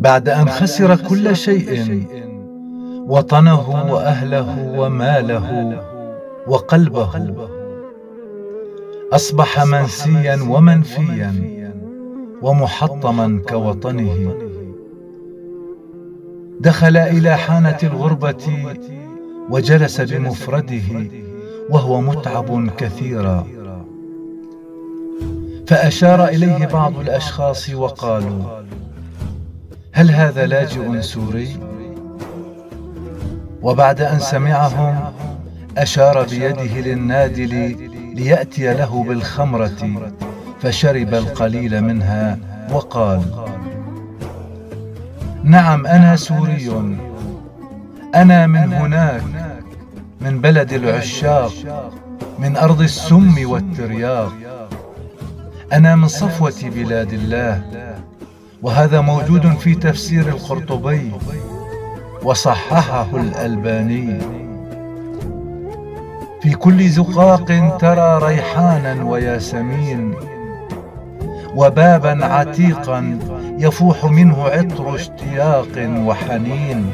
بعد أن خسر كل شيء، وطنه وأهله وماله وقلبه، أصبح منسيا ومنفيا ومحطما كوطنه. دخل إلى حانة الغربة وجلس بمفرده وهو متعب كثيرا، فأشار إليه بعض الأشخاص وقالوا: هل هذا لاجئ سوري؟ وبعد أن سمعهم أشار بيده للنادل ليأتي له بالخمرة، فشرب القليل منها وقال: نعم، أنا سوري، أنا من هناك، من بلد العشاق، من أرض السم والترياق، أنا من صفوة بلاد الله. وهذا موجود في تفسير القرطبي وصححه الألباني. في كل زقاق ترى ريحانا وياسمين، وبابا عتيقا يفوح منه عطر اشتياق وحنين،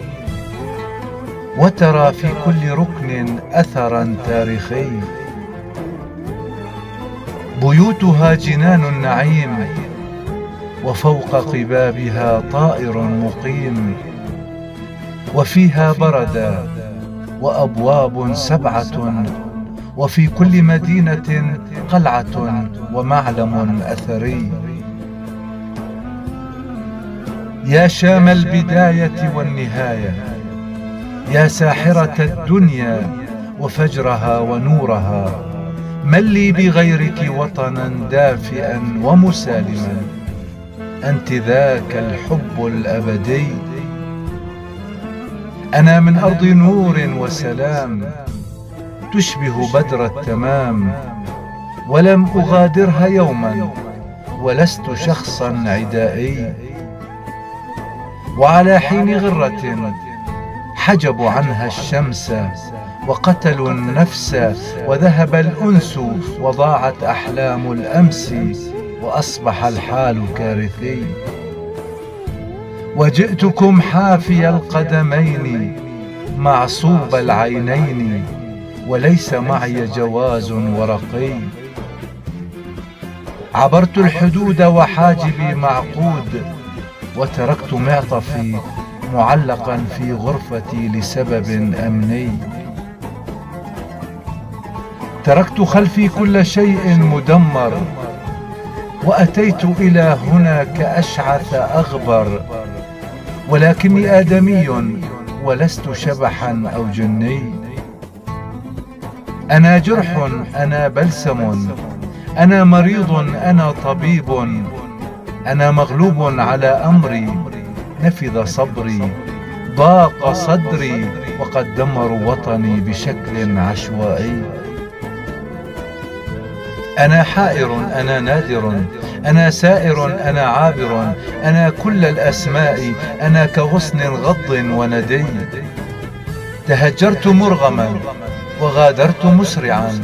وترى في كل ركن أثرا تاريخي. بيوتها جنان النعيم، وفوق قبابها طائر مقيم، وفيها بردا وأبواب 7، وفي كل مدينة قلعة ومعلم أثري. يا شام البداية والنهاية، يا ساحرة الدنيا وفجرها ونورها، من لي بغيرك وطنا دافئا ومسالما، أنت ذاك الحب الأبدي. أنا من أرض نور وسلام، تشبه بدر التمام، ولم أغادرها يوما، ولست شخصا عدائي. وعلى حين غرة حجبوا عنها الشمس، وقتلوا النفس، وذهب الأنس، وضاعت أحلام الأمس، وأصبح الحال كارثي. وجئتكم حافي القدمين معصوب العينين، وليس معي جواز ورقي. عبرت الحدود وحاجبي معقود، وتركت معطفي معلقا في غرفتي لسبب أمني. تركت خلفي كل شيء مدمر، وأتيت إلى هنا كأشعث أغبر، ولكني آدمي ولست شبحا أو جني. أنا جرح، أنا بلسم، أنا مريض، أنا طبيب، أنا مغلوب على أمري، نفذ صبري، ضاق صدري، وقد دمروا وطني بشكل عشوائي. أنا حائر، أنا نادر، أنا سائر، أنا عابر، أنا كل الأسماء، أنا كغصن غض وندي. تهجرت مرغما وغادرت مسرعا،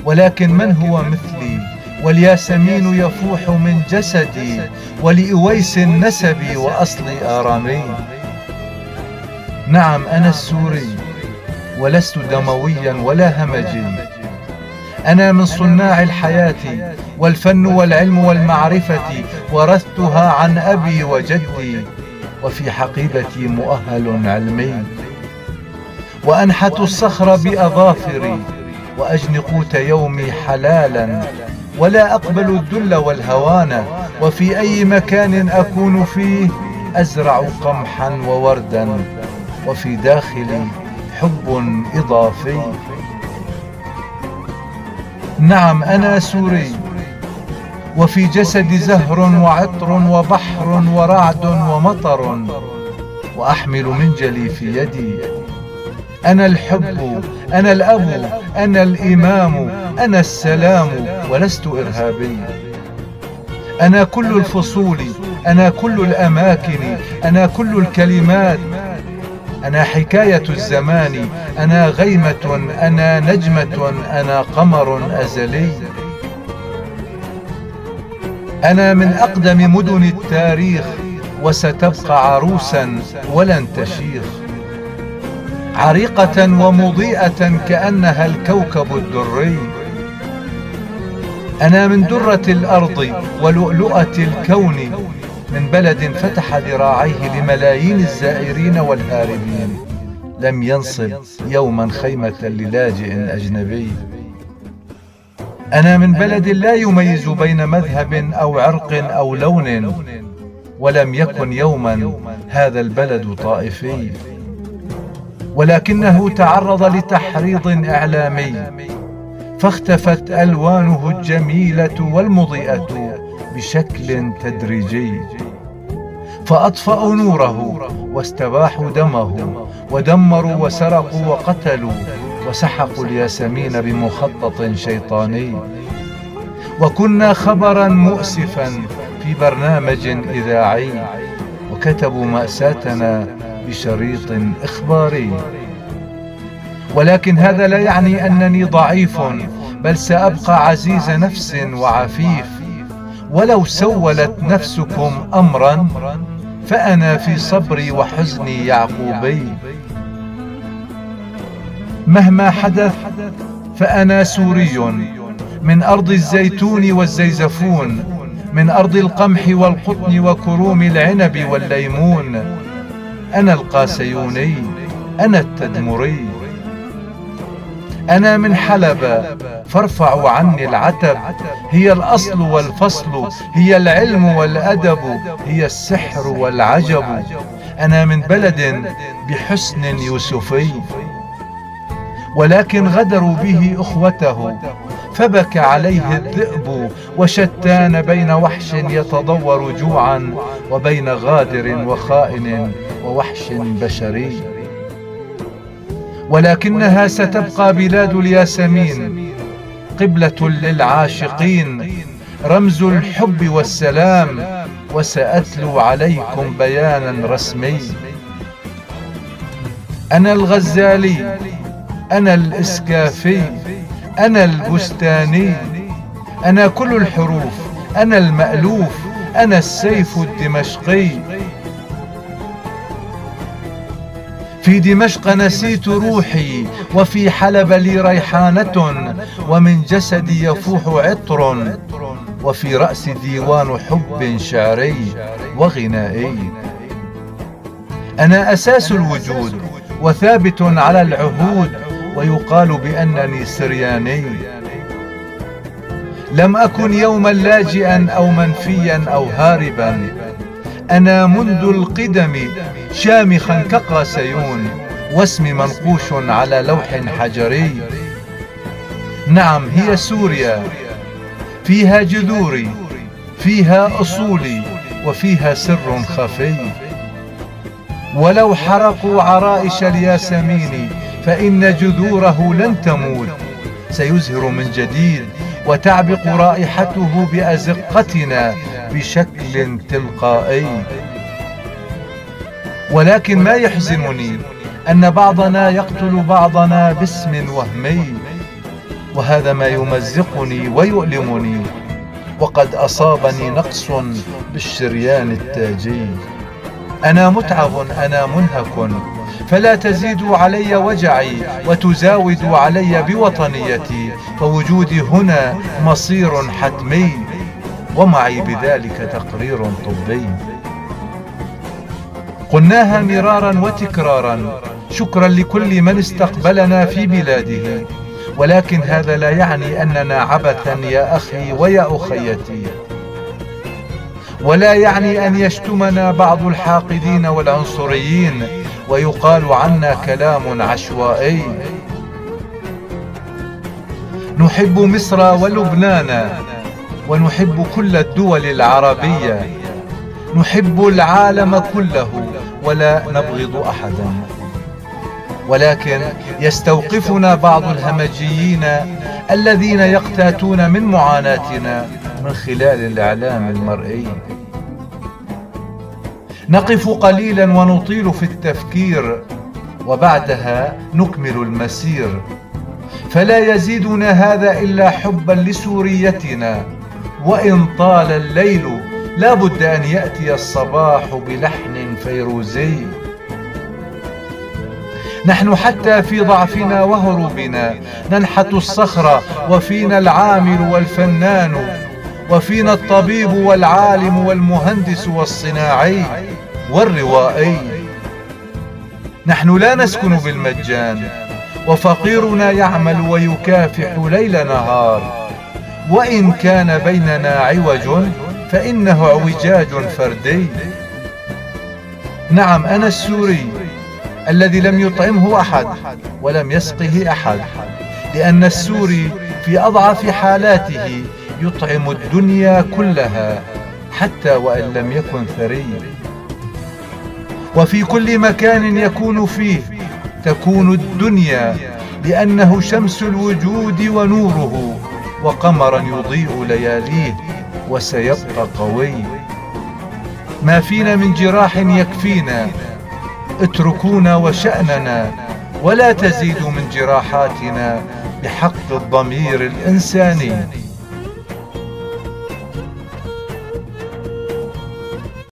ولكن من هو مثلي؟ والياسمين يفوح من جسدي، ولأويس نسبي وأصلي آرامي. نعم، أنا السوري، ولست دمويا ولا همجي. أنا من صناع الحياة والفن والعلم والمعرفة، ورثتها عن أبي وجدي، وفي حقيبتي مؤهل علمي. وأنحت الصخر بأظافري، وأجني قوت يومي حلالا، ولا أقبل الذل والهوان. وفي أي مكان أكون فيه أزرع قمحا ووردا، وفي داخلي حب إضافي. نعم، أنا سوري، وفي جسدي زهر وعطر وبحر ورعد ومطر، وأحمل منجلي في يدي. أنا الحب، أنا الأب، أنا الإمام، أنا السلام، ولست إرهابي. أنا كل الفصول، أنا كل الأماكن، أنا كل الكلمات، أنا حكاية الزمان، أنا غيمة، أنا نجمة، أنا قمر أزلي. أنا من أقدم مدن التاريخ، وستبقى عروسا ولن تشيخ، عريقة ومضيئة كأنها الكوكب الدري. أنا من درة الأرض ولؤلؤة الكون، من بلد فتح ذراعيه لملايين الزائرين والهاربين، لم ينصب يوما خيمة للاجئ أجنبي. أنا من بلد لا يميز بين مذهب أو عرق أو لون، ولم يكن يوما هذا البلد طائفي، ولكنه تعرض لتحريض إعلامي، فاختفت ألوانه الجميلة والمضيئة بشكل تدريجي، فأطفأوا نوره واستباحوا دمه، ودمروا وسرقوا وقتلوا وسحقوا الياسمين بمخطط شيطاني. وكنا خبرا مؤسفا في برنامج إذاعي، وكتبوا مأساتنا بشريط إخباري. ولكن هذا لا يعني أنني ضعيف، بل سأبقى عزيز نفس وعفيف. ولو سولت نفسكم أمرا فأنا في صبري وحزني يعقوبي. مهما حدث فأنا سوري، من أرض الزيتون والزيزفون، من أرض القمح والقطن وكروم العنب والليمون. أنا القاسيوني، أنا التدمري. أنا من حلب فارفعوا عني العتب، هي الأصل والفصل، هي العلم والأدب، هي السحر والعجب. أنا من بلد بحسن يوسفي، ولكن غدروا به أخوته، فبكى عليه الذئب، وشتان بين وحش يتضور جوعا وبين غادر وخائن ووحش بشري. ولكنها ستبقى بلاد الياسمين قبلة للعاشقين، رمز الحب والسلام، وسأتلو عليكم بيانا رسمي. أنا الغزالي، أنا الإسكافي، أنا البستاني، أنا كل الحروف، أنا المألوف، أنا السيف الدمشقي. في دمشق نسيت روحي، وفي حلب لي ريحانة، ومن جسدي يفوح عطر، وفي رأسي ديوان حب شعري وغنائي. أنا أساس الوجود وثابت على العهود، ويقال بأنني سرياني. لم أكن يوما لاجئا أو منفيا أو هاربا، أنا منذ القدم شامخا كقاسيون، واسمي منقوش على لوح حجري. نعم، هي سوريا، فيها جذوري، فيها أصولي، وفيها سر خفي. ولو حرقوا عرائش الياسمين فإن جذوره لن تموت، سيزهر من جديد، وتعبق رائحته بأزقتنا بشكل تلقائي. ولكن ما يحزنني أن بعضنا يقتل بعضنا باسم وهمي، وهذا ما يمزقني ويؤلمني، وقد أصابني نقص بالشريان التاجي. أنا متعب، أنا منهك، فلا تزيدوا علي وجعي وتزاودوا علي بوطنيتي، فوجودي هنا مصير حتمي، ومعي بذلك تقرير طبي. قلناها مرارا وتكرارا، شكرا لكل من استقبلنا في بلاده، ولكن هذا لا يعني أننا عبثا يا أخي ويا أخيتي، ولا يعني أن يشتمنا بعض الحاقدين والعنصريين ويقال عنا كلام عشوائي. نحب مصر ولبنان، ونحب كل الدول العربية، نحب العالم كله ولا نبغض أحدا، ولكن يستوقفنا بعض الهمجيين الذين يقتاتون من معاناتنا من خلال الإعلام المرئي. نقف قليلا ونطيل في التفكير، وبعدها نكمل المسير، فلا يزيدنا هذا إلا حبا لسوريتنا، وإن طال الليل لا بد أن يأتي الصباح بلحن فيروزي. نحن حتى في ضعفنا وهروبنا ننحت الصخرة، وفينا العامل والفنان، وفينا الطبيب والعالم والمهندس والصناعي والروائي. نحن لا نسكن بالمجان، وفقيرنا يعمل ويكافح ليل نهار، وإن كان بيننا عوج فإنه اعوجاج فردي. نعم، أنا السوري الذي لم يطعمه أحد ولم يسقه أحد، لأن السوري في أضعف حالاته يطعم الدنيا كلها حتى وإن لم يكن ثري. وفي كل مكان يكون فيه تكون الدنيا، لأنه شمس الوجود ونوره، وقمرا يضيء لياليه وسيبقى قوي. ما فينا من جراح يكفينا، اتركونا وشأننا، ولا تزيدوا من جراحاتنا بحق الضمير الإنساني.